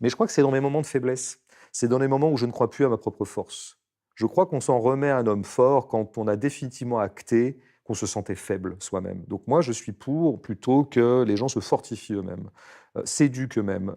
Mais je crois que c'est dans mes moments de faiblesse. C'est dans les moments où je ne crois plus à ma propre force. Je crois qu'on s'en remet à un homme fort quand on a définitivement acté qu'on se sentait faible soi-même. Donc moi, je suis pour plutôt que les gens se fortifient eux-mêmes, s'éduquent eux-mêmes,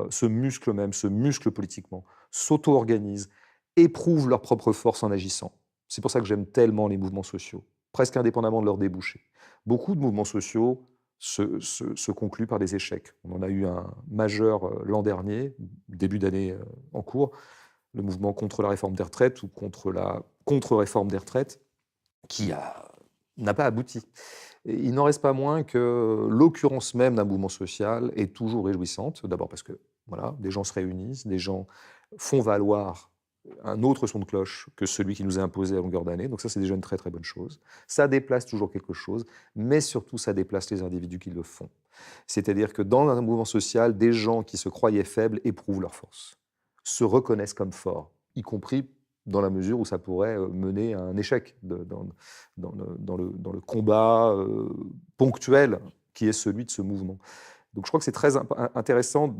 se musclent eux-mêmes, se musclent politiquement, s'auto-organisent, éprouvent leur propre force en agissant. C'est pour ça que j'aime tellement les mouvements sociaux, presque indépendamment de leurs débouchés. Beaucoup de mouvements sociaux se concluent par des échecs. On en a eu un majeur l'an dernier, début d'année en cours, le mouvement contre la réforme des retraites ou contre la contre-réforme des retraites, n'a pas abouti. Et il n'en reste pas moins que l'occurrence même d'un mouvement social est toujours réjouissante. D'abord parce que voilà, des gens se réunissent, des gens font valoir un autre son de cloche que celui qui nous est imposé à longueur d'année. Donc ça, c'est déjà une très très bonne chose. Ça déplace toujours quelque chose, mais surtout, ça déplace les individus qui le font. C'est-à-dire que dans un mouvement social, des gens qui se croyaient faibles éprouvent leur force, se reconnaissent comme forts, y compris dans la mesure où ça pourrait mener à un échec dans le combat ponctuel qui est celui de ce mouvement. Donc je crois que c'est très intéressant.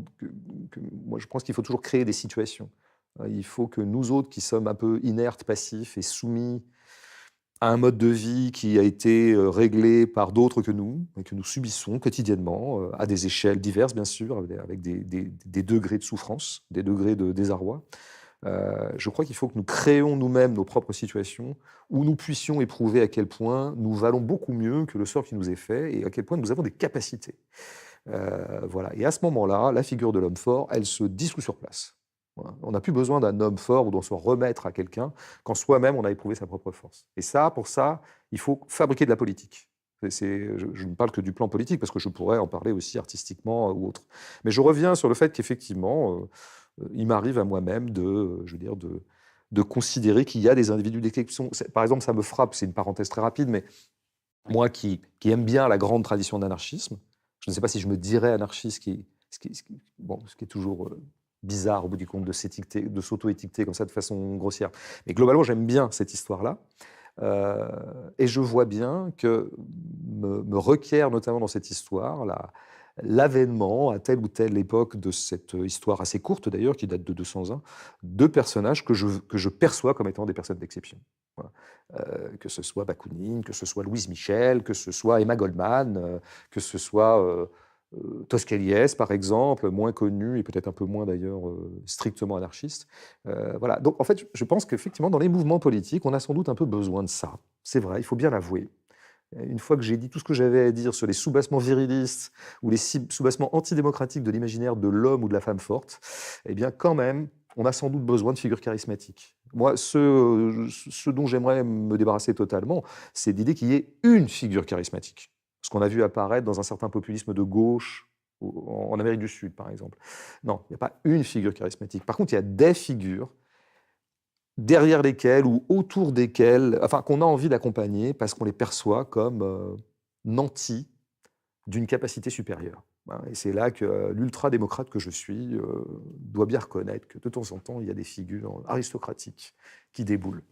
Moi, je pense qu'il faut toujours créer des situations. Il faut que nous autres, qui sommes un peu inertes, passifs et soumis à un mode de vie qui a été réglé par d'autres que nous, et que nous subissons quotidiennement, à des échelles diverses, bien sûr, avec des degrés de souffrance, des degrés de désarroi. Je crois qu'il faut que nous créions nous-mêmes nos propres situations où nous puissions éprouver à quel point nous valons beaucoup mieux que le sort qui nous est fait et à quel point nous avons des capacités. Voilà. Et à ce moment-là, la figure de l'homme fort, elle se dissout sur place. Voilà. On n'a plus besoin d'un homme fort ou d'en se remettre à quelqu'un quand soi-même on a éprouvé sa propre force. Et ça, pour ça, il faut fabriquer de la politique. Je ne parle que du plan politique parce que je pourrais en parler aussi artistiquement ou autre. Mais je reviens sur le fait qu'effectivement, il m'arrive à moi-même je veux dire, de considérer qu'il y a des individus d'exception. Par exemple, ça me frappe, c'est une parenthèse très rapide, mais moi qui aime bien la grande tradition d'anarchisme, je ne sais pas si je me dirais anarchiste, ce qui est toujours bizarre au bout du compte de s'auto-étiqueter comme ça de façon grossière. Mais globalement, j'aime bien cette histoire-là. Et je vois bien que me requiert, notamment dans cette histoire, l'avènement, à telle ou telle époque de cette histoire assez courte d'ailleurs, qui date de 200 ans, de personnages que je perçois comme étant des personnes d'exception. Voilà. Que ce soit Bakounine, que ce soit Louise Michel, que ce soit Emma Goldman, que ce soit Tosquelles, par exemple, moins connu et peut-être un peu moins d'ailleurs strictement anarchiste. Voilà. Donc en fait, je pense qu'effectivement, dans les mouvements politiques, on a sans doute un peu besoin de ça. C'est vrai, il faut bien l'avouer. Une fois que j'ai dit tout ce que j'avais à dire sur les soubassements virilistes ou les soubassements antidémocratiques de l'imaginaire de l'homme ou de la femme forte, eh bien quand même, on a sans doute besoin de figures charismatiques. Moi, ce dont j'aimerais me débarrasser totalement, c'est l'idée qu'il y ait une figure charismatique. Ce qu'on a vu apparaître dans un certain populisme de gauche en Amérique du Sud, par exemple. Non, il n'y a pas une figure charismatique. Par contre, il y a des figures derrière lesquels ou autour desquels, enfin, qu'on a envie d'accompagner parce qu'on les perçoit comme nantis d'une capacité supérieure. Voilà. Et c'est là que l'ultra-démocrate que je suis doit bien reconnaître que de temps en temps, il y a des figures aristocratiques qui déboulent.